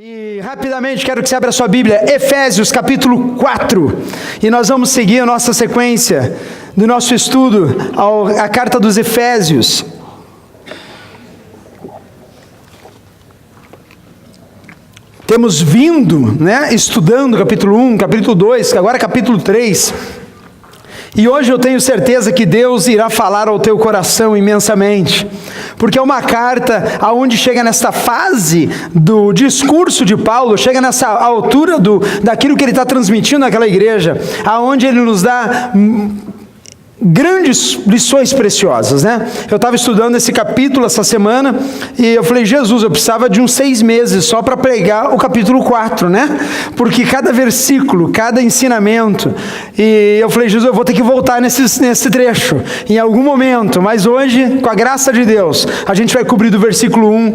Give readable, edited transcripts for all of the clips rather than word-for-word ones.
E rapidamente quero que você abra a sua Bíblia, Efésios capítulo 4, e nós vamos seguir a nossa sequência do nosso estudo, a carta dos Efésios. Temos vindo, estudando capítulo 1, capítulo 2, agora capítulo 3, e hoje eu tenho certeza que Deus irá falar ao teu coração imensamente, porque é uma carta aonde chega nesta fase do discurso de Paulo, chega nessa altura daquilo que ele está transmitindo naquela igreja, aonde ele nos dá grandes lições preciosas, Eu estava estudando esse capítulo essa semana, e eu falei, Jesus, eu precisava de uns 6 meses só para pregar o capítulo 4, Porque cada versículo, cada ensinamento, e eu falei, Jesus, eu vou ter que voltar nesse trecho, em algum momento, mas hoje, com a graça de Deus, a gente vai cobrir do versículo 1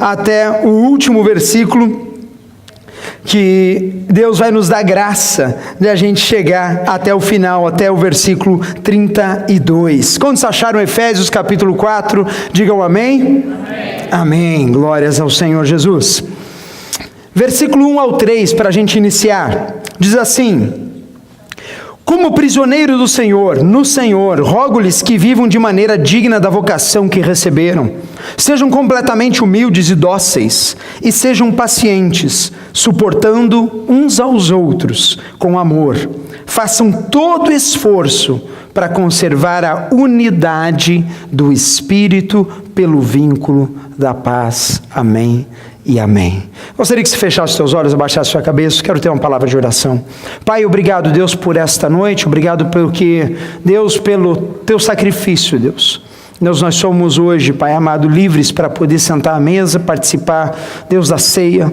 até o último versículo, que Deus vai nos dar graça de a gente chegar até o final, até o versículo 32. Quando se acharam Efésios capítulo 4, digam amém? Amém. Amém. Glórias ao Senhor Jesus. Versículo 1 ao 3, para a gente iniciar, diz assim: como prisioneiro do Senhor, no Senhor, rogo-lhes que vivam de maneira digna da vocação que receberam. Sejam completamente humildes e dóceis, e sejam pacientes, suportando uns aos outros com amor. Façam todo esforço para conservar a unidade do Espírito pelo vínculo da paz. Amém e amém. Gostaria que você fechasse os seus olhos, abaixasse sua cabeça. Quero ter uma palavra de oração. Pai, obrigado, Deus, por esta noite. Obrigado Deus, pelo teu sacrifício, Deus, nós somos hoje, Pai amado, livres para poder sentar à mesa, participar, Deus, da ceia.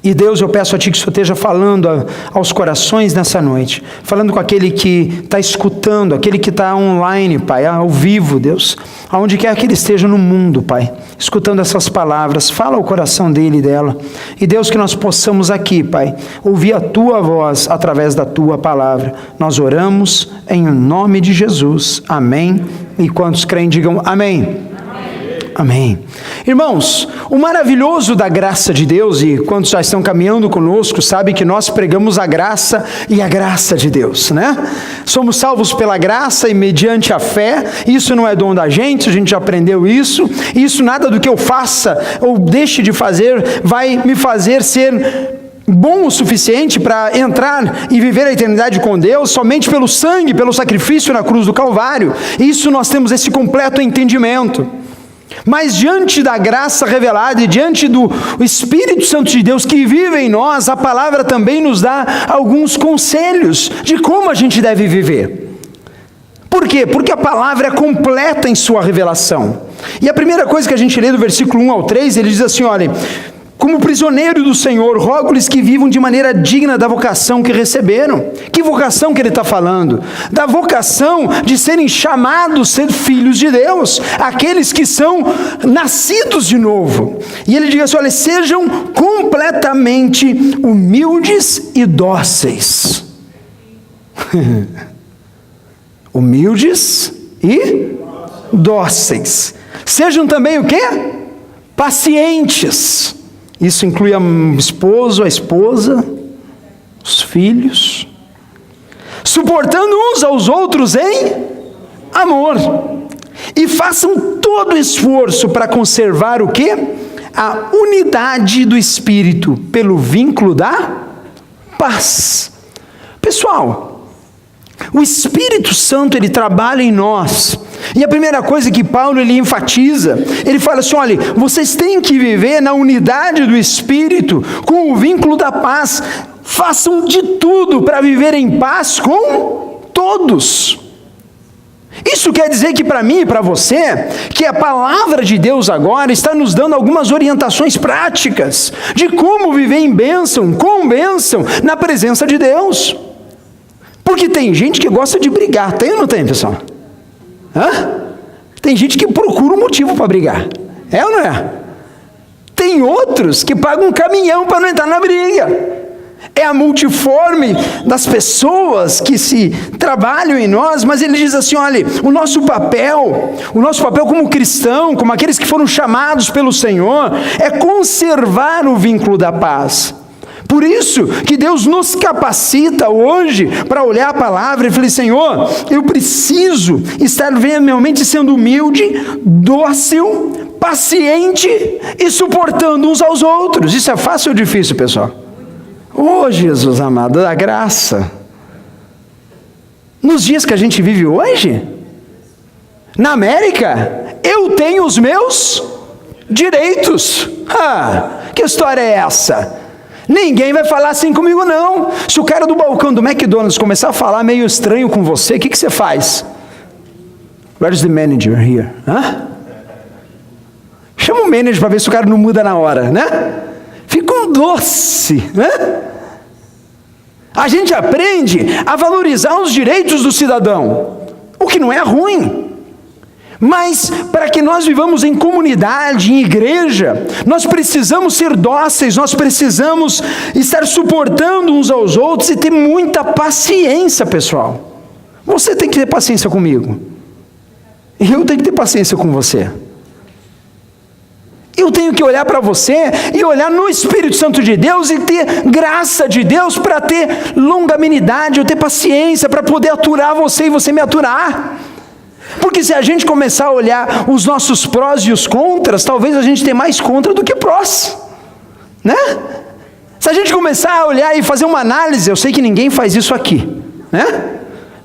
E Deus, eu peço a Ti que o Senhor esteja falando aos corações nessa noite, falando com aquele que está escutando, aquele que está online, Pai, ao vivo, Deus, aonde quer que ele esteja no mundo, Pai, escutando essas palavras, fala ao coração dele e dela, e Deus, que nós possamos aqui, Pai, ouvir a Tua voz através da Tua palavra. Nós oramos em nome de Jesus, amém, e quantos creem digam amém. Amém. Irmãos, o maravilhoso da graça de Deus, e quantos já estão caminhando conosco, sabe que nós pregamos a graça e a graça de Deus, Somos salvos pela graça e mediante a fé. Isso não é dom da gente, a gente já aprendeu isso. Isso nada do que eu faça ou deixe de fazer vai me fazer ser bom o suficiente para entrar e viver a eternidade com Deus, somente pelo sangue, pelo sacrifício na cruz do Calvário. Isso nós temos esse completo entendimento. Mas diante da graça revelada e diante do Espírito Santo de Deus que vive em nós, a palavra também nos dá alguns conselhos de como a gente deve viver. Por quê? Porque a palavra é completa em sua revelação. E a primeira coisa que a gente lê do versículo 1 ao 3, ele diz assim, olha: como prisioneiro do Senhor, rogo-lhes que vivam de maneira digna da vocação que receberam. Que vocação que ele está falando? Da vocação de serem chamados, ser filhos de Deus, aqueles que são nascidos de novo. E ele diz assim, olha, sejam completamente humildes e dóceis. Humildes e dóceis. Sejam também o quê? Pacientes. Isso inclui o esposo, a esposa, os filhos, suportando uns aos outros em amor, e façam todo esforço para conservar o quê? A unidade do Espírito, pelo vínculo da paz. Pessoal, o Espírito Santo, ele trabalha em nós. E a primeira coisa que Paulo ele enfatiza, ele fala assim, olha, vocês têm que viver na unidade do Espírito, com o vínculo da paz. Façam de tudo para viver em paz com todos. Isso quer dizer que para mim e para você, que a palavra de Deus agora está nos dando algumas orientações práticas de como viver em bênção, com bênção, na presença de Deus. Porque tem gente que gosta de brigar, tem ou não tem, pessoal? Tem gente que procura um motivo para brigar, é ou não é? Tem outros que pagam um caminhão para não entrar na briga. é a multiforme das pessoas que se trabalham em nós, mas ele diz assim, olha, o nosso papel como cristão, como aqueles que foram chamados pelo Senhor, é conservar o vínculo da paz. Por isso que Deus nos capacita hoje para olhar a palavra e falar, Senhor, eu preciso estar realmente sendo humilde, dócil, paciente e suportando uns aos outros. Isso é fácil ou difícil, pessoal? Oh, Jesus amado, da graça. Nos dias que a gente vive hoje, na América, eu tenho os meus direitos. Que história é essa? Ninguém vai falar assim comigo não. Se o cara do balcão do McDonald's começar a falar meio estranho com você, o que você faz? Where's the manager here? Chama o manager para ver se o cara não muda na hora, né? Fica um doce, né? A gente aprende a valorizar os direitos do cidadão, o que não é ruim. Mas para que nós vivamos em comunidade, em igreja, nós precisamos ser dóceis, nós precisamos estar suportando uns aos outros e ter muita paciência, pessoal. Você tem que ter paciência comigo. Eu tenho que ter paciência com você. Eu tenho que olhar para você e olhar no Espírito Santo de Deus e ter graça de Deus para ter longanimidade, eu ter paciência para poder aturar você e você me aturar. Porque se a gente começar a olhar os nossos prós e os contras, talvez a gente tenha mais contra do que prós, né? Se a gente começar a olhar e fazer uma análise, eu sei que ninguém faz isso aqui, né?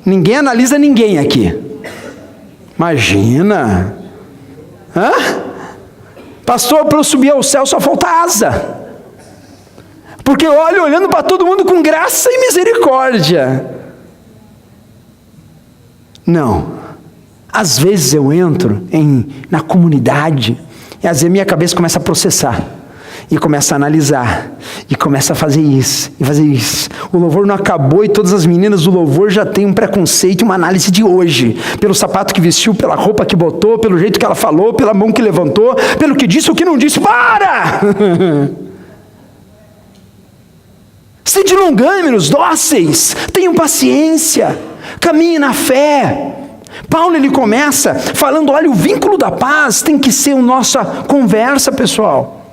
Ninguém analisa ninguém aqui. Imagina, pastor, para eu subir ao céu só falta asa, porque eu olho olhando para todo mundo com graça e misericórdia. Não. Às vezes eu entro na comunidade e às vezes minha cabeça começa a processar e começa a analisar e começa a fazer isso e fazer isso. O louvor não acabou e todas as meninas do louvor já têm um preconceito, uma análise de hoje, pelo sapato que vestiu, pela roupa que botou, pelo jeito que ela falou, pela mão que levantou, pelo que disse ou que não disse. Para! Sede longânimos, dóceis, tenham paciência, caminhem na fé. Paulo ele começa falando, olha, o vínculo da paz tem que ser a nossa conversa, pessoal.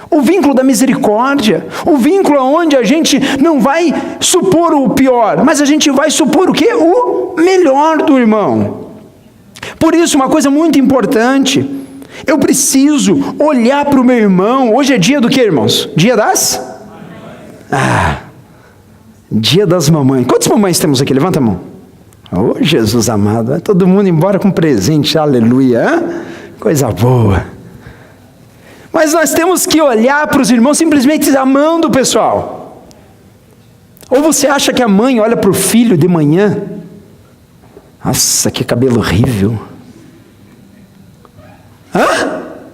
O vínculo da misericórdia, o vínculo onde a gente não vai supor o pior, mas a gente vai supor o quê? O melhor do irmão. Por isso, uma coisa muito importante, eu preciso olhar para o meu irmão. Hoje é dia do quê, irmãos? Dia das? Dia das mamães. Quantas mamães temos aqui? Levanta a mão. Oh, Jesus amado, vai todo mundo embora com presente, aleluia, coisa boa. Mas nós temos que olhar para os irmãos simplesmente amando, pessoal. Ou você acha que a mãe olha para o filho de manhã, nossa, que cabelo horrível.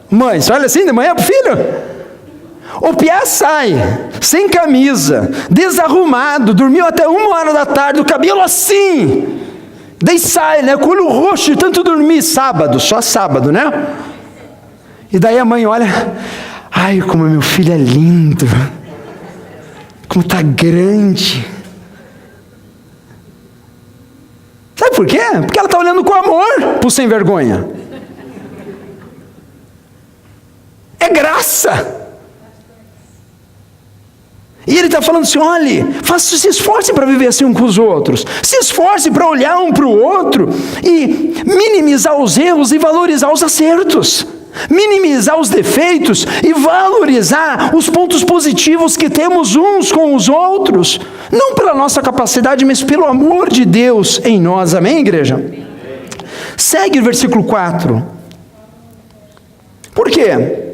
Mãe, você olha assim de manhã para o filho? O piá sai, sem camisa, desarrumado, dormiu até 1h da tarde, o cabelo assim, daí sai, né, com o olho roxo de tanto dormir, sábado, só sábado, né? E daí a mãe olha, ai, como meu filho é lindo, como está grande. Sabe por quê? Porque ela está olhando com amor para o sem vergonha. É graça. E ele está falando assim, olha, se esforce para viver assim um com os outros, se esforce para olhar um para o outro e minimizar os erros e valorizar os acertos, minimizar os defeitos e valorizar os pontos positivos que temos uns com os outros, não pela nossa capacidade, mas pelo amor de Deus em nós, amém, igreja? Segue o versículo 4, por quê?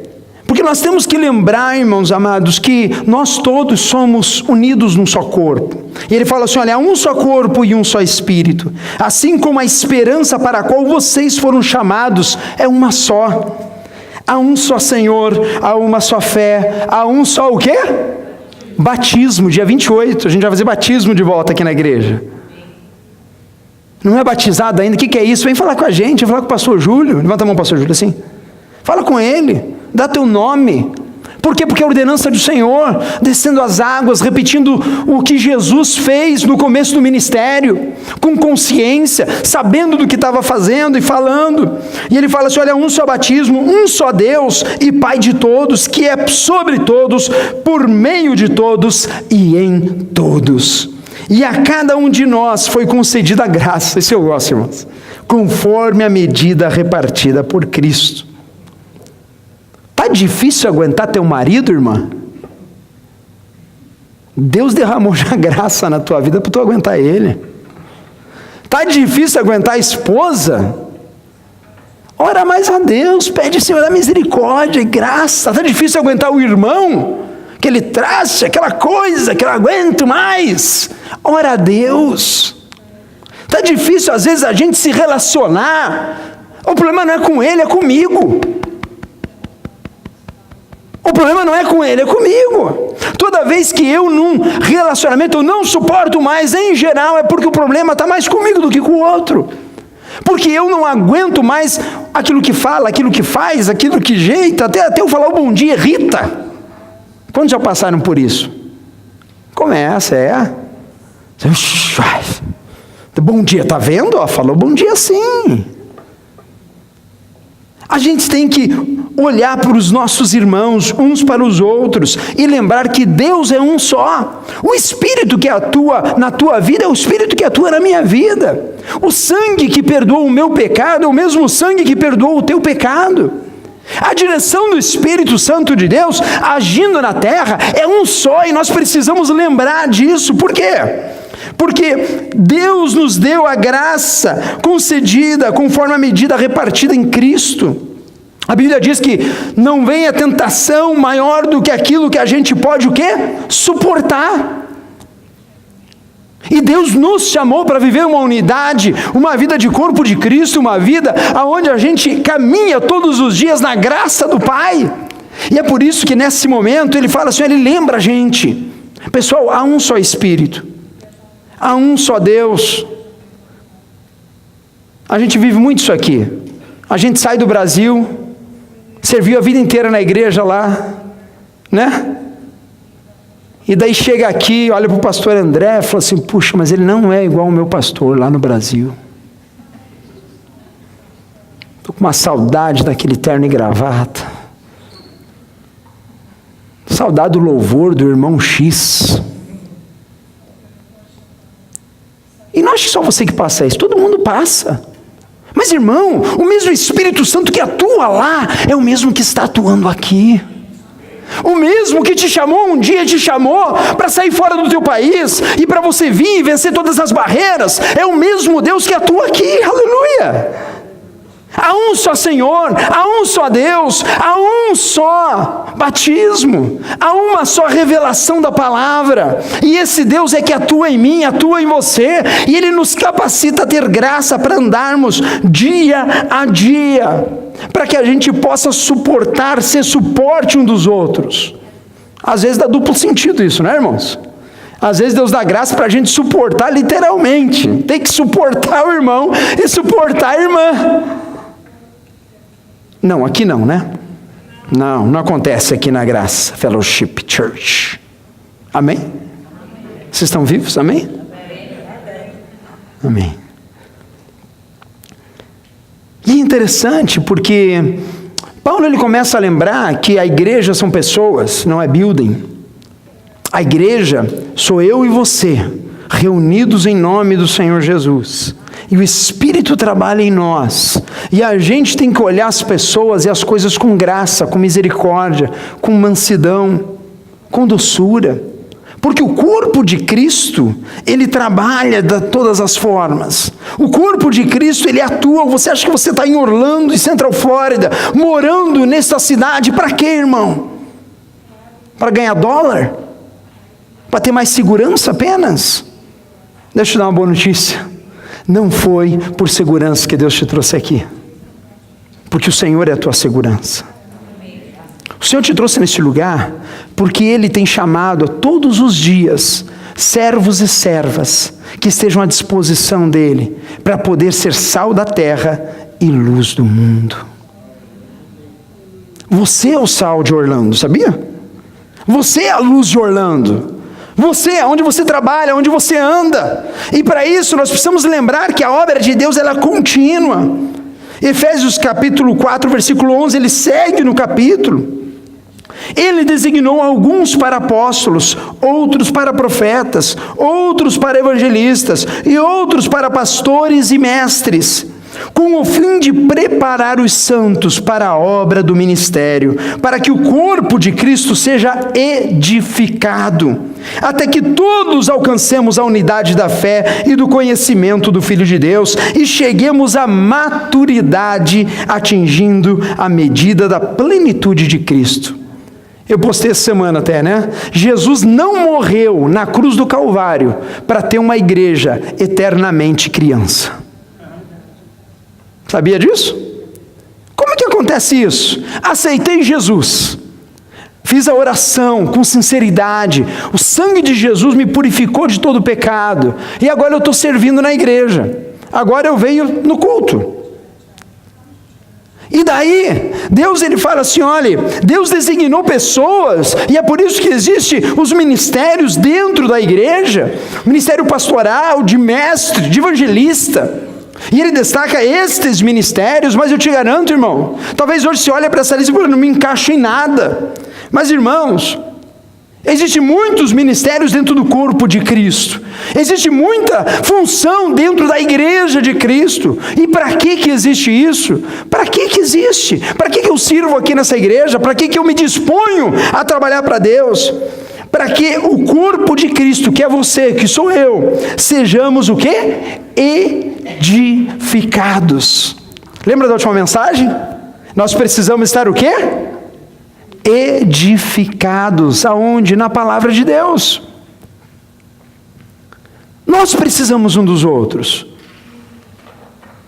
Porque nós temos que lembrar, irmãos amados, que nós todos somos unidos num só corpo. E ele fala assim, olha, há um só corpo e um só espírito. Assim como a esperança para a qual vocês foram chamados é uma só. Há um só Senhor, há uma só fé, há um só o quê? Batismo, dia 28, a gente vai fazer batismo de volta aqui na igreja. Não é batizado ainda, o que é isso? Vem falar com a gente, vem falar com o pastor Júlio. Levanta a mão, pastor Júlio, assim. Fala com ele. Dá teu nome, Por quê? Porque a ordenança do Senhor, descendo as águas, repetindo o que Jesus fez no começo do ministério, com consciência, sabendo do que estava fazendo e falando. E ele fala assim, olha, um só batismo, um só Deus e Pai de todos, que é sobre todos, por meio de todos e em todos. E a cada um de nós foi concedida a graça, esse eu gosto, irmãos, conforme a medida repartida por Cristo. Está difícil aguentar teu marido, irmã? Deus derramou já graça na tua vida para tu aguentar ele. Está difícil aguentar a esposa? Ora mais a Deus, pede, Senhor, a misericórdia e graça. Está difícil aguentar o irmão, que ele traz aquela coisa que eu não aguento mais. Ora a Deus. Está difícil às vezes a gente se relacionar. O problema não é com ele, é comigo. O problema não é com ele, é comigo. Toda vez que eu num relacionamento eu não suporto mais, em geral, é porque o problema está mais comigo do que com o outro. Porque eu não aguento mais aquilo que fala, aquilo que faz, aquilo que jeita, até eu falar o bom dia irrita. Quantos já passaram por isso? Começa, bom dia, tá vendo? Falou bom dia sim. A gente tem que olhar para os nossos irmãos, uns para os outros, e lembrar que Deus é um só. O Espírito que atua na tua vida é o Espírito que atua na minha vida. O sangue que perdoa o meu pecado é o mesmo sangue que perdoa o teu pecado. A direção do Espírito Santo de Deus agindo na terra é um só, e nós precisamos lembrar disso. Por quê? Porque Deus nos deu a graça concedida conforme a medida repartida em Cristo. A Bíblia diz que não vem a tentação maior do que aquilo que a gente pode o quê? Suportar. E Deus nos chamou para viver uma unidade, uma vida de corpo de Cristo, uma vida onde a gente caminha todos os dias na graça do Pai. E é por isso que nesse momento ele fala assim, ele lembra a gente, pessoal, há um só Espírito, há um só Deus. A gente vive muito isso aqui. A gente sai do Brasil, serviu a vida inteira na igreja lá, né? E daí chega aqui, olha para o pastor André e fala assim, puxa, mas ele não é igual ao meu pastor lá no Brasil. Estou com uma saudade daquele terno e gravata. Saudade do louvor do irmão X. E não acho que só você que passa isso, todo mundo passa. Mas irmão, o mesmo Espírito Santo que atua lá, é o mesmo que está atuando aqui. O mesmo que te chamou um dia, te chamou para sair fora do teu país, e para você vir e vencer todas as barreiras, é o mesmo Deus que atua aqui, aleluia. Há um só Senhor, há um só Deus, há um só batismo, há uma só revelação da palavra, e esse Deus é que atua em mim, atua em você, e Ele nos capacita a ter graça para andarmos dia a dia, para que a gente possa suportar, ser suporte um dos outros. Às vezes dá duplo sentido isso, né, irmãos? Às vezes Deus dá graça para a gente suportar literalmente, tem que suportar o irmão e suportar a irmã. Não, aqui não, né? Não acontece aqui na Graça Fellowship Church. Amém? Vocês estão vivos? Amém? Amém. E é interessante porque Paulo ele começa a lembrar que a igreja são pessoas, não é building. A igreja sou eu e você, reunidos em nome do Senhor Jesus. E o Espírito trabalha em nós, e a gente tem que olhar as pessoas e as coisas com graça, com misericórdia, com mansidão, com doçura, porque o corpo de Cristo, ele trabalha de todas as formas. O corpo de Cristo, ele atua. Você acha que você está em Orlando, em Central Flórida, morando nessa cidade, para quê, irmão? Para ganhar dólar? Para ter mais segurança apenas? Deixa eu te dar uma boa notícia. Não foi por segurança que Deus te trouxe aqui, porque o Senhor é a tua segurança. O Senhor te trouxe nesse lugar porque Ele tem chamado a todos os dias servos e servas que estejam à disposição dEle para poder ser sal da terra e luz do mundo. Você é o sal de Orlando, sabia? Você é a luz de Orlando. Você é onde você trabalha, onde você anda. E para isso nós precisamos lembrar que a obra de Deus ela é contínua. Efésios capítulo 4, versículo 11, ele segue no capítulo. Ele designou alguns para apóstolos, outros para profetas, outros para evangelistas e outros para pastores e mestres, com o fim de preparar os santos para a obra do ministério, para que o corpo de Cristo seja edificado, até que todos alcancemos a unidade da fé e do conhecimento do Filho de Deus e cheguemos à maturidade, atingindo a medida da plenitude de Cristo. Eu postei essa semana até, né? Jesus não morreu na cruz do Calvário para ter uma igreja eternamente criança. Sabia disso? Como é que acontece isso? Aceitei Jesus, fiz a oração com sinceridade, o sangue de Jesus me purificou de todo pecado, e agora eu estou servindo na igreja, agora eu venho no culto. E daí, Deus ele fala assim, olha, Deus designou pessoas, e é por isso que existem os ministérios dentro da igreja, ministério pastoral, de mestre, de evangelista. E ele destaca estes ministérios, mas eu te garanto, irmão, talvez hoje você olhe para essa lista e fale, não me encaixo em nada. Mas irmãos, existem muitos ministérios dentro do corpo de Cristo. Existe muita função dentro da igreja de Cristo. E para que existe isso? Para que existe? Para que eu sirvo aqui nessa igreja? Para que eu me disponho a trabalhar para Deus? Para que o corpo de Cristo, que é você, que sou eu, sejamos o quê? Edificados. Lembra da última mensagem? Nós precisamos estar o quê? Edificados. Aonde? Na palavra de Deus. Nós precisamos um dos outros.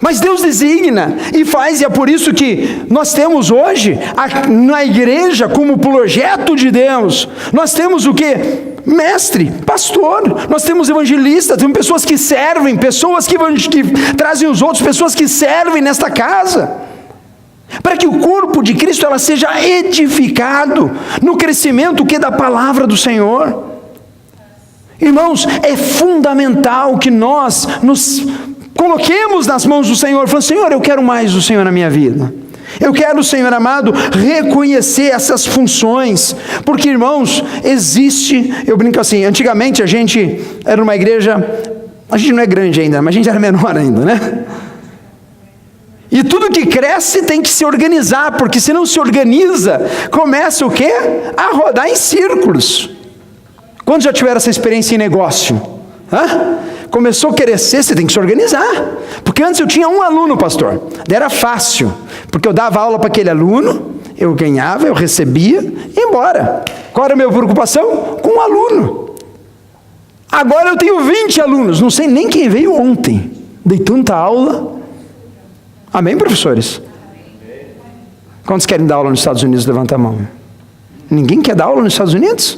Mas Deus designa e faz, e é por isso que nós temos hoje, na igreja, como projeto de Deus, nós temos o quê? Mestre, pastor, nós temos evangelista, temos pessoas que servem, pessoas que trazem os outros, pessoas que servem nesta casa, para que o corpo de Cristo ela seja edificado no crescimento que é da palavra do Senhor. Irmãos, é fundamental que nós nos coloquemos nas mãos do Senhor, falando, Senhor, eu quero mais do Senhor na minha vida. Eu quero, Senhor amado, reconhecer essas funções, porque, irmãos, existe, eu brinco assim, antigamente a gente era uma igreja, a gente não é grande ainda, mas a gente era menor ainda, né? E tudo que cresce tem que se organizar, porque se não se organiza, começa o quê? A rodar em círculos. Quantos já tiveram essa experiência em negócio? Começou a crescer, você tem que se organizar. Porque antes eu tinha um aluno, pastor. Era fácil, porque eu dava aula para aquele aluno, eu ganhava, eu recebia, e ia embora. Qual era a minha preocupação? Com um aluno. Agora eu tenho 20 alunos, não sei nem quem veio ontem. Dei tanta aula. Amém, professores? Quantos querem dar aula nos Estados Unidos? Levanta a mão. Ninguém quer dar aula nos Estados Unidos?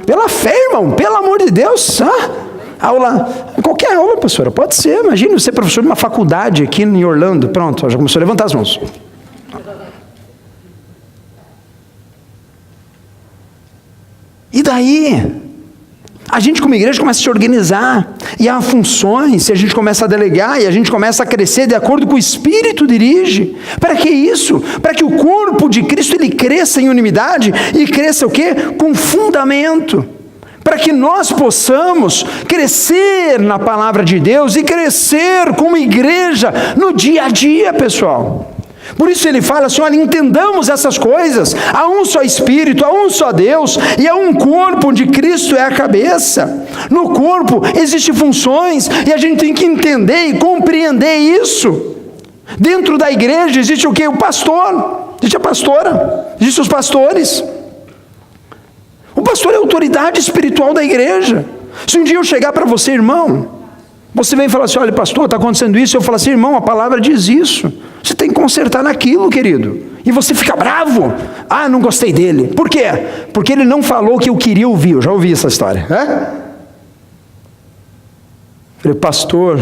Pela fé, irmão, pelo amor de Deus. Aula, qualquer aula, pastora, pode ser. Imagine você professor de uma faculdade aqui em Orlando. Pronto, já começou a levantar as mãos. E daí? A gente como igreja começa a se organizar, e há funções, e a gente começa a delegar, e a gente começa a crescer de acordo com o Espírito dirige. Para que isso? Para que o corpo de Cristo ele cresça em unidade, e cresça o quê? Com fundamento. Para que nós possamos crescer na palavra de Deus, e crescer como igreja no dia a dia, pessoal. Por isso ele fala assim, olha, entendamos essas coisas, há um só Espírito, há um só Deus, e há um corpo onde Cristo é a cabeça. No corpo existem funções, e a gente tem que entender e compreender isso. Dentro da igreja existe o quê? O pastor, existe a pastora, existem os pastores. O pastor é a autoridade espiritual da igreja. Se um dia eu chegar para você, irmão, você vem e fala assim, olha pastor, está acontecendo isso, eu falo assim, irmão, a palavra diz isso. Você tem que consertar naquilo, querido. E você fica bravo. Não gostei dele. Por quê? Porque ele não falou o que eu queria ouvir. Eu já ouvi essa história. Falei, pastor,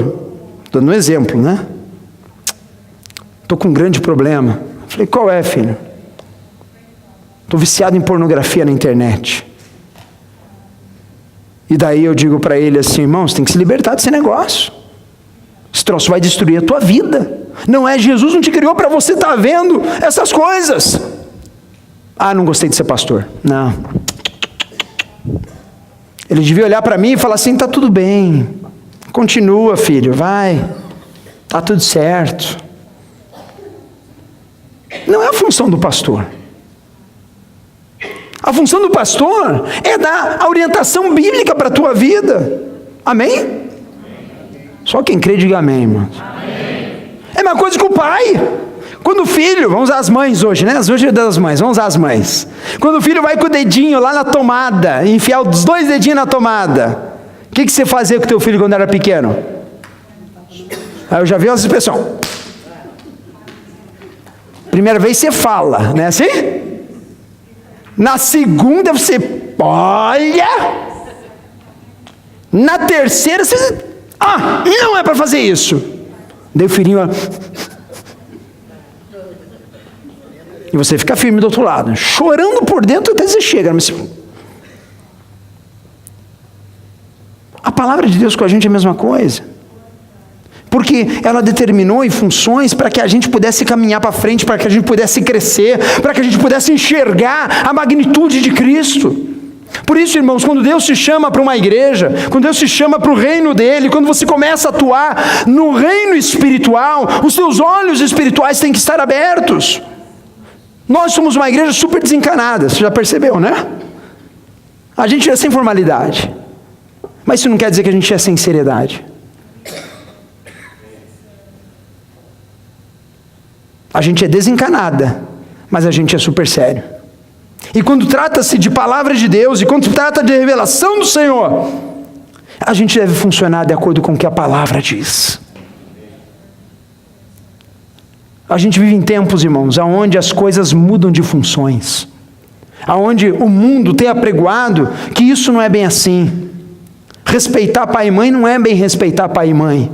dando um exemplo, né? Estou com um grande problema. Falei, qual é, filho? Estou viciado em pornografia na internet. E daí eu digo para ele assim: irmão, você tem que se libertar desse negócio. Esse troço vai destruir a tua vida. Não é, Jesus não te criou para você estar vendo essas coisas. Ah, não gostei de ser pastor. Não. Ele devia olhar para mim e falar assim: está tudo bem. Continua, filho, vai. Está tudo certo. Não é a função do pastor. A função do pastor é dar a orientação bíblica para a tua vida. Amém? Só quem crê diga amém, irmãos. É a mesma coisa que o pai. Quando o filho, vamos usar as mães hoje, né? Hoje é das mães, vamos usar as mães. Quando o filho vai com o dedinho lá na tomada, enfiar os 2 dedinhos na tomada, o que você fazia com o teu filho quando era pequeno? Aí eu já vi essa expressão. Primeira vez você fala, não é assim? Na segunda você olha. Na terceira você... não é para fazer isso. Daí o filhinho... E você fica firme do outro lado, chorando por dentro até você chega. Mas... a palavra de Deus com a gente é a mesma coisa. Porque ela determinou em funções para que a gente pudesse caminhar para frente, para que a gente pudesse crescer, para que a gente pudesse enxergar a magnitude de Cristo. Por isso, irmãos, quando Deus te chama para uma igreja, quando Deus te chama para o reino dele, quando você começa a atuar no reino espiritual, os seus olhos espirituais têm que estar abertos. Nós somos uma igreja super desencanada, você já percebeu, né? A gente é sem formalidade, mas isso não quer dizer que a gente é sem seriedade. A gente é desencanada, mas a gente é super sério. E quando trata-se de palavra de Deus, e quando trata de revelação do Senhor, a gente deve funcionar de acordo com o que a palavra diz. A gente vive em tempos, irmãos, onde as coisas mudam de funções, onde o mundo tem apregoado que isso não é bem assim. Respeitar pai e mãe não é bem respeitar pai e mãe,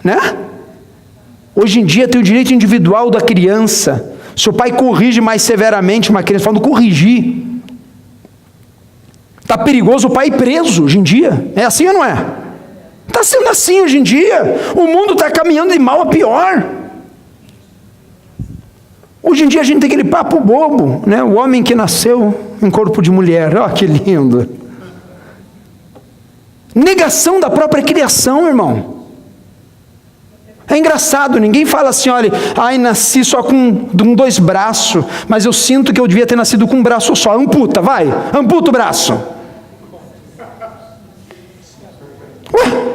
né? Hoje em dia tem o direito individual da criança. Se o pai corrige mais severamente uma criança, falando corrigir, está perigoso o pai ir preso hoje em dia. É assim ou não é? Está sendo assim hoje em dia. O mundo está caminhando de mal a pior. Hoje em dia a gente tem aquele papo bobo, né? O homem que nasceu em corpo de mulher. Ó, que lindo. Negação da própria criação, irmão. É engraçado, ninguém fala assim: olha, nasci só com 2 braços, mas eu sinto que eu devia ter nascido com um braço só. Amputa, vai, amputa o braço. Ué?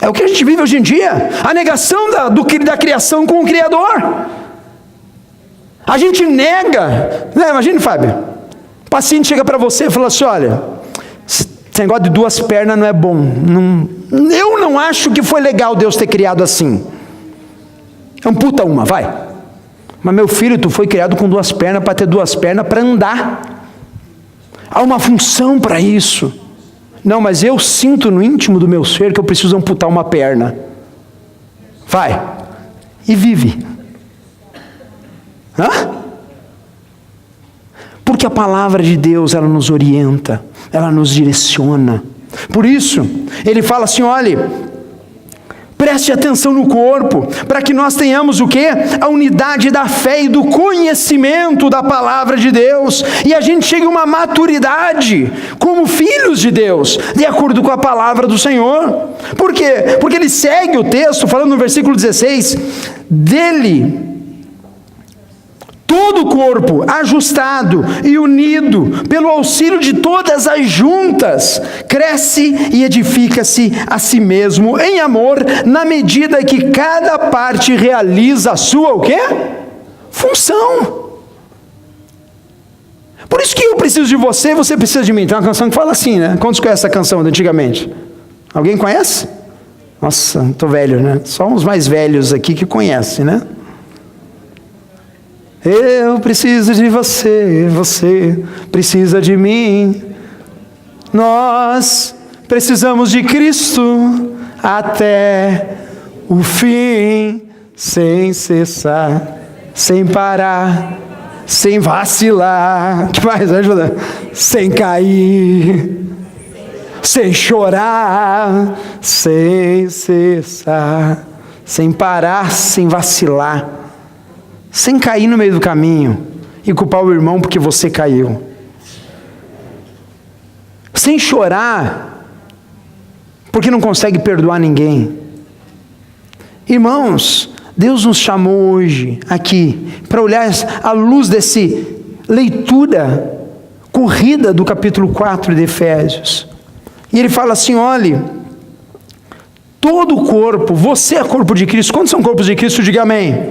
É o que a gente vive hoje em dia, a negação da criação com o Criador. A gente nega, né? Imagina, Fábio, o paciente chega para você e fala assim: olha, esse negócio de 2 pernas não é bom, eu não acho que foi legal Deus ter criado assim. Amputa uma, vai. Mas meu filho, tu foi criado com 2 pernas para ter 2 pernas para andar. Há uma função para isso. Não, mas eu sinto no íntimo do meu ser que eu preciso amputar uma perna. Vai. E vive. Porque a palavra de Deus, ela nos orienta, ela nos direciona. Por isso, ele fala assim: olhe, preste atenção no corpo, para que nós tenhamos o quê? A unidade da fé e do conhecimento da palavra de Deus, e a gente chegue a uma maturidade, como filhos de Deus, de acordo com a palavra do Senhor. Por quê? Porque ele segue o texto, falando no versículo 16, dele, todo o corpo, ajustado e unido, pelo auxílio de todas as juntas, cresce e edifica-se a si mesmo em amor, na medida que cada parte realiza a sua, o quê? Função. Por isso que eu preciso de você, você precisa de mim. Tem uma canção que fala assim, né? Quantos conhecem essa canção de antigamente? Alguém conhece? Nossa, estou velho, né? Só uns mais velhos aqui que conhecem, né? Eu preciso de você, você precisa de mim. Nós precisamos de Cristo até o fim, sem cessar, sem parar, sem vacilar. Que mais? Ajuda. Sem cair, sem chorar, sem cessar, sem parar, sem vacilar, sem cair no meio do caminho e culpar o irmão porque você caiu, sem chorar porque não consegue perdoar ninguém. Irmãos, Deus nos chamou hoje aqui para olhar à luz dessa leitura corrida do capítulo 4 de Efésios. E ele fala assim: olhe, todo o corpo, você é corpo de Cristo. Quantos são corpos de Cristo? Diga amém. Amém.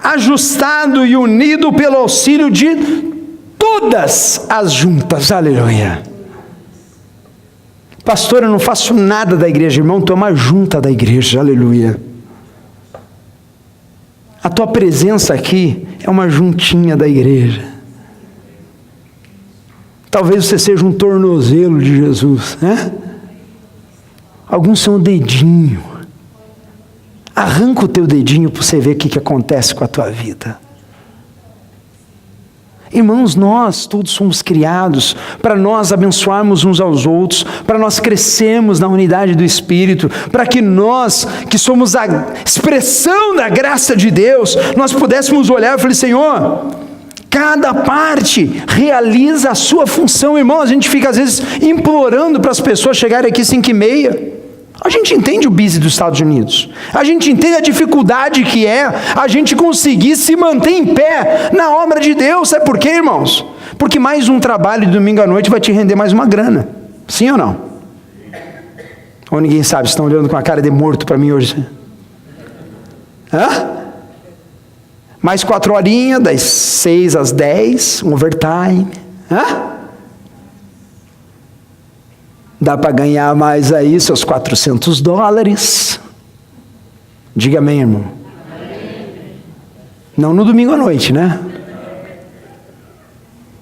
Ajustado e unido pelo auxílio de todas as juntas. Aleluia. Pastor, eu não faço nada da igreja. Irmão, tu é uma junta da igreja. Aleluia. A tua presença aqui é uma juntinha da igreja. Talvez você seja um tornozelo de Jesus, né? Alguns são o dedinho. Arranca o teu dedinho para você ver o que acontece com a tua vida. Irmãos, nós todos somos criados para nós abençoarmos uns aos outros, para nós crescermos na unidade do Espírito, para que nós, que somos a expressão da graça de Deus, nós pudéssemos olhar e falar: Senhor, cada parte realiza a sua função. Irmão, a gente fica às vezes implorando para as pessoas chegarem aqui 5h30. A gente entende o busy dos Estados Unidos. A gente entende a dificuldade que é a gente conseguir se manter em pé na obra de Deus. Sabe por quê, irmãos? Porque mais um trabalho de domingo à noite vai te render mais uma grana. Sim ou não? Ou ninguém sabe? Estão olhando com a cara de morto para mim hoje. Hã? Mais 4 horinhas, das 6 às 10, um overtime. Hã? Dá para ganhar mais aí seus $400. Diga amém, irmão. Amém. Não no domingo à noite, né?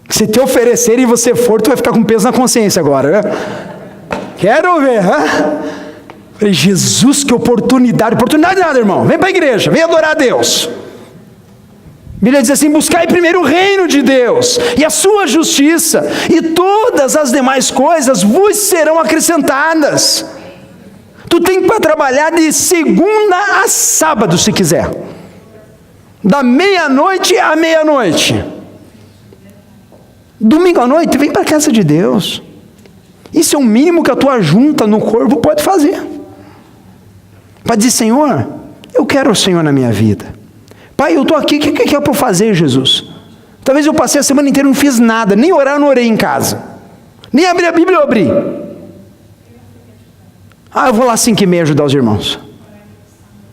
Se te oferecerem e você for, tu vai ficar com peso na consciência agora, né? Quero ver, hã? Falei, Jesus, que oportunidade. Oportunidade nada, irmão. Vem para a igreja, vem adorar a Deus. A Bíblia diz assim: buscai primeiro o reino de Deus e a sua justiça, e todas as demais coisas vos serão acrescentadas. Tu tem para trabalhar de segunda a sábado, se quiser, da meia-noite à meia-noite. Domingo à noite, vem para a casa de Deus. Isso é o mínimo que a tua junta no corpo pode fazer, para dizer: Senhor, eu quero o Senhor na minha vida. Pai, eu estou aqui, o que é para eu fazer, Jesus? Talvez eu passei a semana inteira e não fiz nada, nem orar eu não orei em casa, nem abri a Bíblia eu abri. Eu vou lá 5h30 ajudar os irmãos.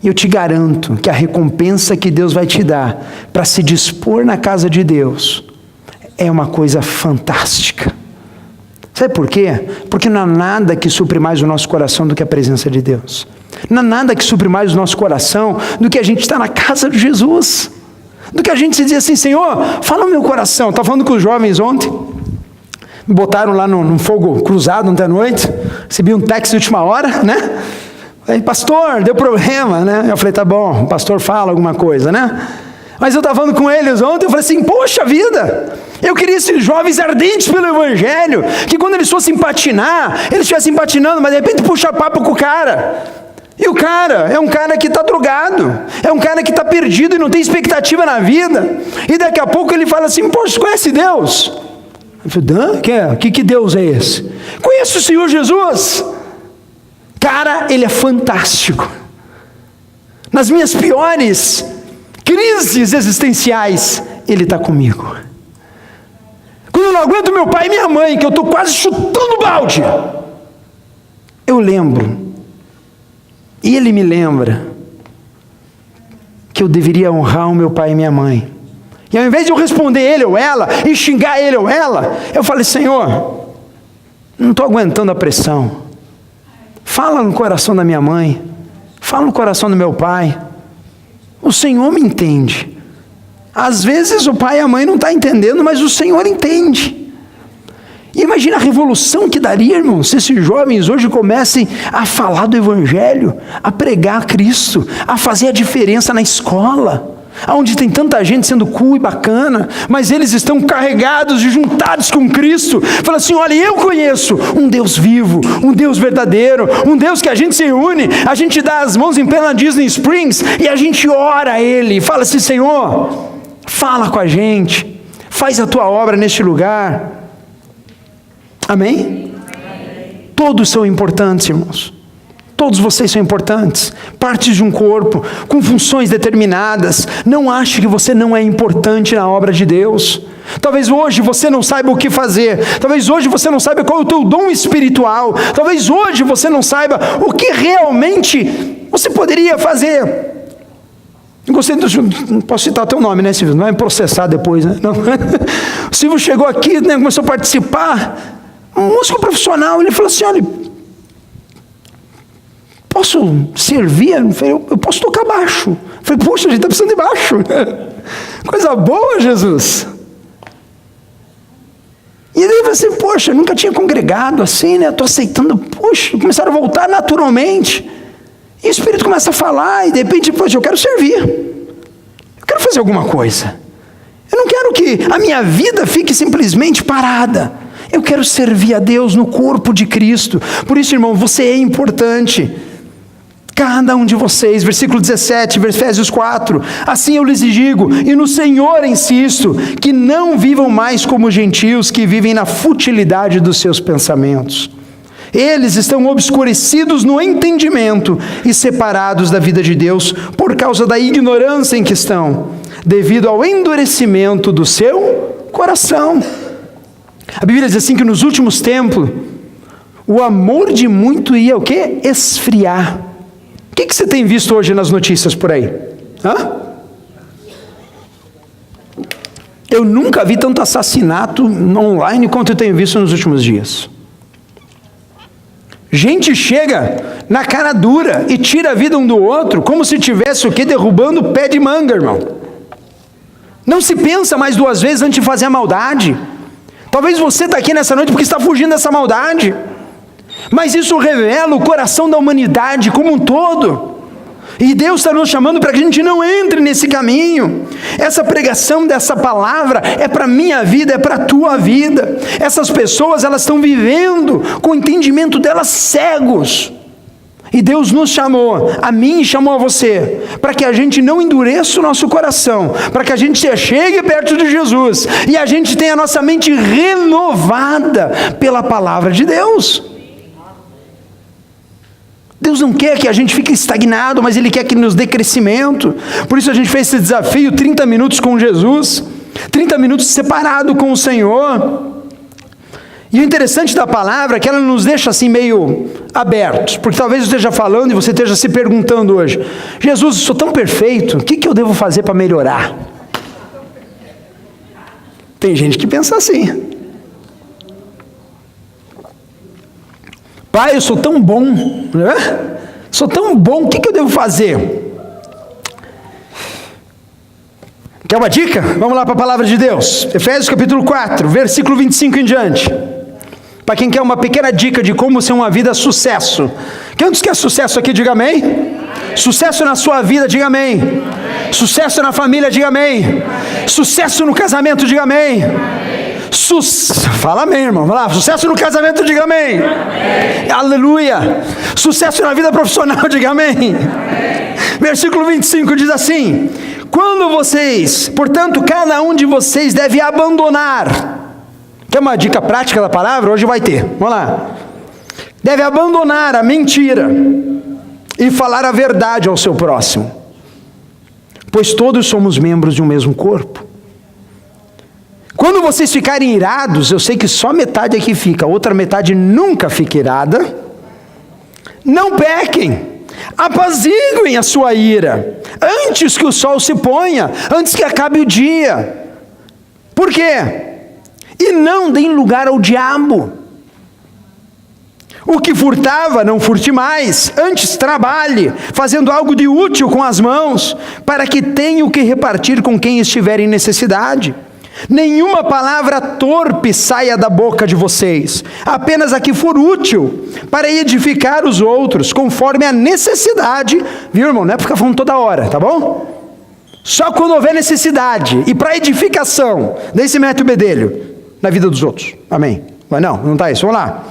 E eu te garanto que a recompensa que Deus vai te dar para se dispor na casa de Deus é uma coisa fantástica. Sabe por quê? Porque não há nada que supre mais o nosso coração do que a presença de Deus. Não há nada que supre mais o nosso coração do que a gente estar na casa de Jesus. Do que a gente se dizer assim: Senhor, fala no meu coração. Estava falando com os jovens ontem. Me botaram lá num fogo cruzado ontem à noite. Recebi um texto de última hora, né? Falei: pastor, deu problema, né? Eu falei: tá bom, o pastor fala alguma coisa, né? Mas eu estava falando com eles ontem, eu falei assim: poxa vida, eu queria esses jovens ardentes pelo Evangelho, que quando eles fossem patinar, eles estivessem patinando, mas de repente puxa papo com o cara. E o cara é um cara que está drogado, é um cara que está perdido e não tem expectativa na vida. E daqui a pouco ele fala assim: poxa, você conhece Deus? Eu falei: que Deus é esse? Conheço o Senhor Jesus. Cara, ele é fantástico. Nas minhas piores crises existenciais, ele está comigo. Quando eu não aguento meu pai e minha mãe, que eu estou quase chutando o balde, eu lembro, e ele me lembra, que eu deveria honrar o meu pai e minha mãe. E ao invés de eu responder ele ou ela, e xingar ele ou ela, eu falei: Senhor, não estou aguentando a pressão. Fala no coração da minha mãe, fala no coração do meu pai. O Senhor me entende. Às vezes o pai e a mãe não estão entendendo, mas o Senhor entende. E imagina a revolução que daria, irmão, se esses jovens hoje comecem a falar do Evangelho, a pregar Cristo, a fazer a diferença na escola, onde tem tanta gente sendo cool e bacana, mas eles estão carregados e juntados com Cristo. Fala assim: olha, eu conheço um Deus vivo, um Deus verdadeiro, um Deus que a gente se une, a gente dá as mãos em plena Disney Springs e a gente ora a Ele, fala assim: Senhor, fala com a gente, faz a tua obra neste lugar. Amém? Todos são importantes, irmãos. Todos vocês são importantes, partes de um corpo, com funções determinadas. Não ache que você não é importante na obra de Deus. Talvez hoje você não saiba o que fazer. Talvez hoje você não saiba qual é o teu dom espiritual. Talvez hoje você não saiba o que realmente você poderia fazer. Gostei do... Não posso citar teu nome, né, Silvio? Não vai me processar depois, né? Não. O Silvio chegou aqui, né, começou a participar. Um músico profissional, ele falou assim: olha, posso servir? Eu posso tocar baixo. Eu falei: poxa, a gente está precisando de baixo. Coisa boa, Jesus. E ele falou assim: poxa, eu nunca tinha congregado assim, né? Estou aceitando. Poxa, começaram a voltar naturalmente. E o Espírito começa a falar, e de repente, poxa, eu quero servir. Eu quero fazer alguma coisa. Eu não quero que a minha vida fique simplesmente parada. Eu quero servir a Deus no corpo de Cristo. Por isso, irmão, você é importante. Cada um de vocês, versículo 17, Efésios 4, assim eu lhes digo, e no Senhor insisto, que não vivam mais como gentios que vivem na futilidade dos seus pensamentos. Eles estão obscurecidos no entendimento e separados da vida de Deus por causa da ignorância em que estão, devido ao endurecimento do seu coração. A Bíblia diz assim que nos últimos tempos, o amor de muito ia o quê? Esfriar. O que você tem visto hoje nas notícias por aí? Hã? Eu nunca vi tanto assassinato online quanto eu tenho visto nos últimos dias. Gente chega na cara dura e tira a vida um do outro, como se tivesse o quê? Derrubando o pé de manga, irmão. Não se pensa mais duas vezes antes de fazer a maldade. Talvez você está aqui nessa noite porque está fugindo dessa maldade. Mas isso revela o coração da humanidade como um todo. E Deus está nos chamando para que a gente não entre nesse caminho. Essa pregação dessa palavra é para a minha vida, é para a tua vida. Essas pessoas, elas estão vivendo com o entendimento delas cegos. E Deus nos chamou, a mim e chamou a você, para que a gente não endureça o nosso coração, para que a gente se chegue perto de Jesus, e a gente tenha a nossa mente renovada pela palavra de Deus. Deus não quer que a gente fique estagnado, mas Ele quer que nos dê crescimento. Por isso a gente fez esse desafio, 30 minutos com Jesus, 30 minutos separado com o Senhor. E o interessante da palavra é que ela nos deixa assim meio abertos, porque talvez eu esteja falando e você esteja se perguntando hoje: Jesus, eu sou tão perfeito, o que eu devo fazer para melhorar? Tem gente que pensa assim: Pai, eu sou tão bom, né? Sou tão bom, o que eu devo fazer? Quer uma dica? Vamos lá para a palavra de Deus. Efésios capítulo 4, versículo 25 em diante. Para quem quer uma pequena dica de como ser uma vida sucesso. Quem quer sucesso aqui, diga amém. Amém. Sucesso na sua vida, diga amém. Amém. Sucesso na família, diga amém. Amém. Sucesso no casamento, diga amém. Amém. Fala amém, irmão. Vamos lá. Sucesso no casamento, diga amém. Amém. Aleluia. Sucesso na vida profissional, diga amém. Amém. Versículo 25 diz assim: quando vocês, portanto, cada um de vocês deve abandonar. Quer uma dica prática da palavra? Hoje vai ter. Vamos lá. Deve abandonar a mentira e falar a verdade ao seu próximo, pois todos somos membros de um mesmo corpo. Quando vocês ficarem irados, eu sei que só metade aqui fica, a outra metade nunca fica irada. Não pequem. Apaziguem a sua ira, antes que o sol se ponha, antes que acabe o dia. Por quê? E não deem lugar ao diabo. O que furtava, não furte mais, antes trabalhe, fazendo algo de útil com as mãos, para que tenha o que repartir com quem estiver em necessidade. Nenhuma palavra torpe saia da boca de vocês, apenas a que for útil, para edificar os outros, conforme a necessidade, viu, irmão? Não é para ficar falando toda hora, tá bom? Só quando houver necessidade e para edificação. Daí se mete o bedelho na vida dos outros. Amém? Mas não está isso. Vamos lá.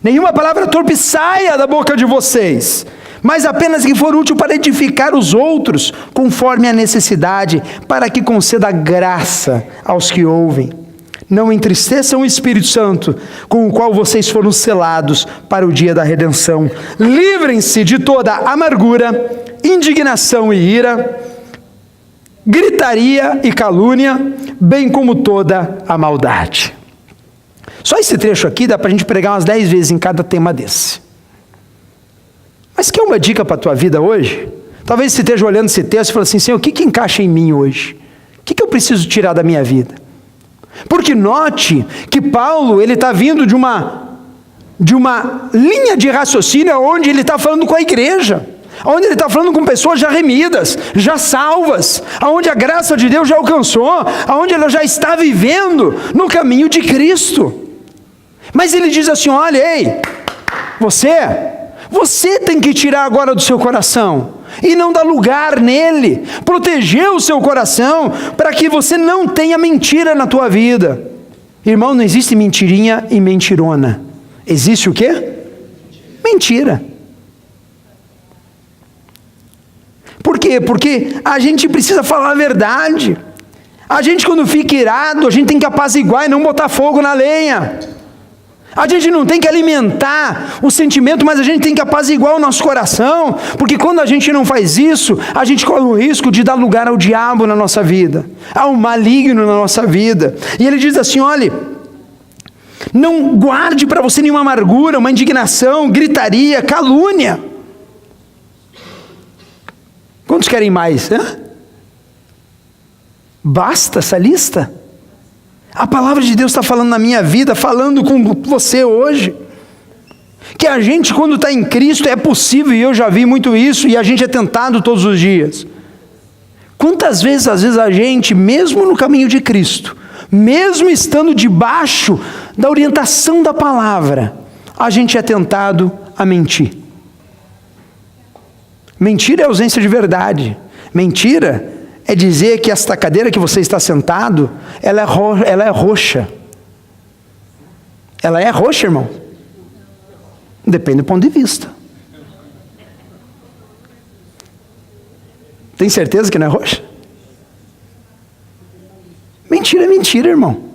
Nenhuma palavra torpe saia da boca de vocês, mas apenas que for útil para edificar os outros, conforme a necessidade, para que conceda graça aos que ouvem. Não entristeçam o Espírito Santo, com o qual vocês foram selados para o dia da redenção. Livrem-se de toda amargura, indignação e ira, gritaria e calúnia, bem como toda a maldade. Só esse trecho aqui dá para a gente pregar umas 10 vezes em cada tema desse. Mas quer uma dica para a tua vida hoje? Talvez você esteja olhando esse texto e fale assim: Senhor, o que encaixa em mim hoje? O que eu preciso tirar da minha vida? Porque note que Paulo, ele está vindo de uma linha de raciocínio onde ele está falando com a igreja, onde ele está falando com pessoas já remidas, já salvas, onde a graça de Deus já alcançou, onde ela já está vivendo no caminho de Cristo. Mas ele diz assim: olha, ei, você tem que tirar agora do seu coração e não dar lugar nele, proteger o seu coração para que você não tenha mentira na tua vida. Irmão, não existe mentirinha e mentirona. Existe o quê? Mentira. Por quê? Porque a gente precisa falar a verdade. A gente, quando fica irado, a gente tem que apaziguar e não botar fogo na lenha. A gente não tem que alimentar o sentimento, mas a gente tem que apaziguar o nosso coração, porque quando a gente não faz isso, a gente corre o risco de dar lugar ao diabo na nossa vida, ao maligno na nossa vida. E ele diz assim: olha, não guarde para você nenhuma amargura, uma indignação, gritaria, calúnia. Quantos querem mais? Basta essa lista? A palavra de Deus está falando na minha vida, falando com você hoje, que a gente, quando está em Cristo, é possível, e eu já vi muito isso, e a gente é tentado todos os dias. Quantas vezes, às vezes, a gente, mesmo no caminho de Cristo, mesmo estando debaixo da orientação da palavra, a gente é tentado a mentir. Mentira é ausência de verdade. Mentira é dizer que esta cadeira que você está sentado, ela é roxa. Ela é roxa, irmão? Depende do ponto de vista. Tem certeza que não é roxa? Mentira é mentira, irmão.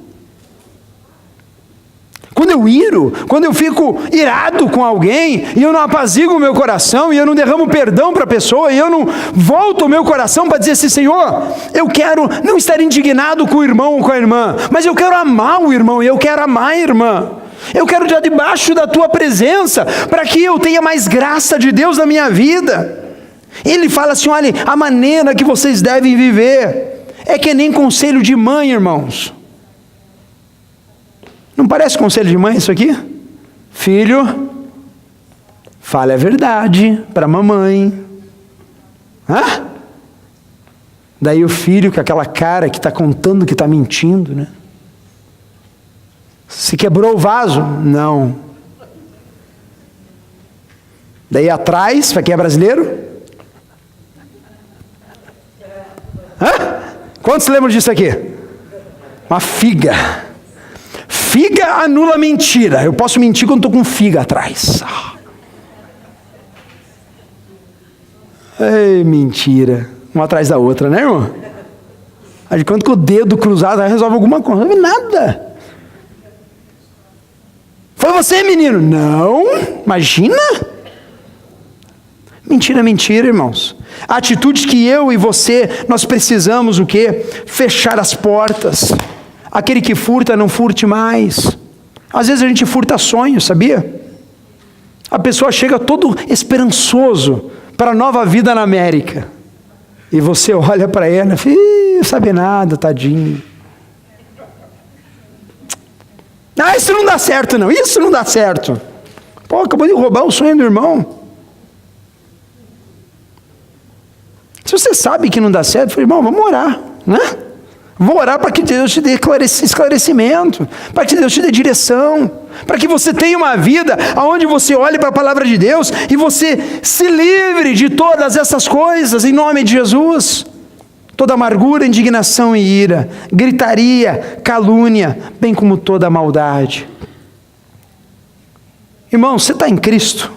Quando eu fico irado com alguém, e eu não apazigo o meu coração, e eu não derramo perdão para a pessoa, e eu não volto o meu coração para dizer assim: Senhor, eu quero não estar indignado com o irmão ou com a irmã, mas eu quero amar o irmão, e eu quero amar a irmã. Eu quero estar debaixo da tua presença, para que eu tenha mais graça de Deus na minha vida. Ele fala assim: olha, a maneira que vocês devem viver é que nem conselho de mãe, irmãos. Não parece conselho de mãe isso aqui? Filho, fale a verdade para a mamãe. Daí o filho com aquela cara que está contando que está mentindo, né? Se quebrou o vaso? Não. Daí atrás, para quem é brasileiro? Quantos lembram disso aqui? Uma figa. Figa anula mentira. Eu posso mentir quando estou com figa atrás. Ei, mentira. Uma atrás da outra, né, irmão? De quanto que o dedo cruzado resolve alguma coisa? Não resolve nada. Foi você, menino? Não, imagina. Mentira, mentira, irmãos. Atitudes que eu e você, nós precisamos o quê? Fechar as portas. Aquele que furta, não furte mais. Às vezes a gente furta sonhos, sabia? A pessoa chega todo esperançoso para a nova vida na América. E você olha para ela e não sabe nada, tadinho. Isso não dá certo não, isso não dá certo. Pô, acabou de roubar o sonho do irmão. Se você sabe que não dá certo, fala, irmão, vamos orar, né? Vou orar para que Deus te dê esclarecimento, para que Deus te dê direção, para que você tenha uma vida onde você olhe para a palavra de Deus e você se livre de todas essas coisas, em nome de Jesus. toda amargura, indignação e ira, gritaria, calúnia, bem como toda maldade. Irmão, você está em Cristo?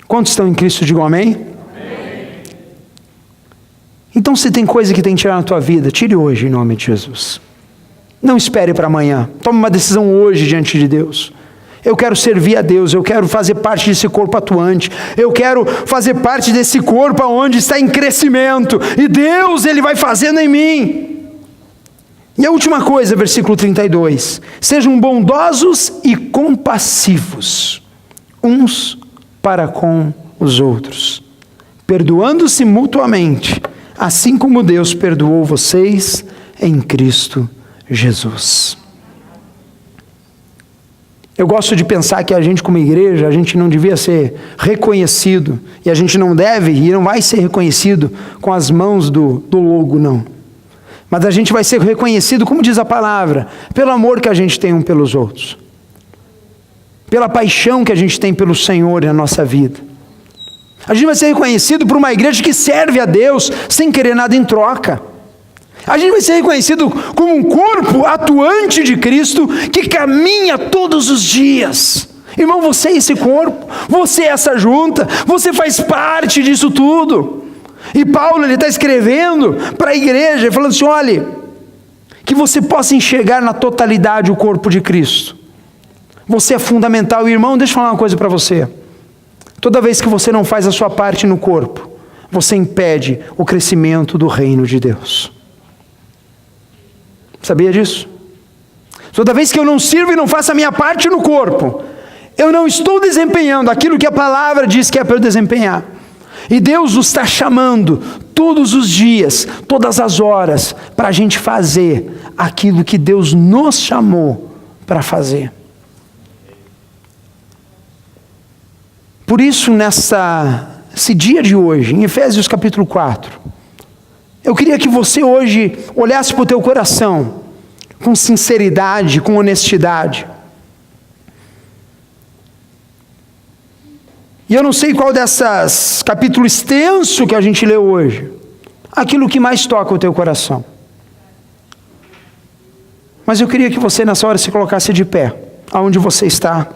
Quantos estão em Cristo? Digam amém. Amém. Então, se tem coisa que tem que tirar na tua vida, tire hoje, em nome de Jesus. Não espere para amanhã. Tome uma decisão hoje diante de Deus. Eu quero servir a Deus, eu quero fazer parte desse corpo atuante, eu quero fazer parte desse corpo onde está em crescimento, e Deus, Ele vai fazendo em mim. E a última coisa, versículo 32, sejam bondosos e compassivos, uns para com os outros, perdoando-se mutuamente, assim como Deus perdoou vocês em Cristo Jesus. Eu gosto de pensar que a gente como igreja, a gente não devia ser reconhecido, e a gente não deve e não vai ser reconhecido com as mãos do logo, não. Mas a gente vai ser reconhecido, como diz a palavra, pelo amor que a gente tem um pelos outros, pela paixão que a gente tem pelo Senhor na nossa vida. A gente vai ser reconhecido por uma igreja que serve a Deus sem querer nada em troca. A gente vai ser reconhecido como um corpo atuante de Cristo que caminha todos os dias. Irmão, você é esse corpo, você é essa junta, você faz parte disso tudo. E Paulo, ele está escrevendo para a igreja, falando assim, olha, que você possa enxergar na totalidade o corpo de Cristo. Você é fundamental. Irmão, deixa eu falar uma coisa para você. Toda vez que você não faz a sua parte no corpo, você impede o crescimento do reino de Deus. Sabia disso? Toda vez que eu não sirvo e não faço a minha parte no corpo, eu não estou desempenhando aquilo que a palavra diz que é para eu desempenhar. E Deus nos está chamando todos os dias, todas as horas, para a gente fazer aquilo que Deus nos chamou para fazer. Por isso, nesse dia de hoje, em Efésios capítulo 4, eu queria que você hoje olhasse para o teu coração com sinceridade, com honestidade. E eu não sei qual dessas capítulo extenso que a gente leu hoje, aquilo que mais toca o teu coração. Mas eu queria que você nessa hora se colocasse de pé, aonde você está.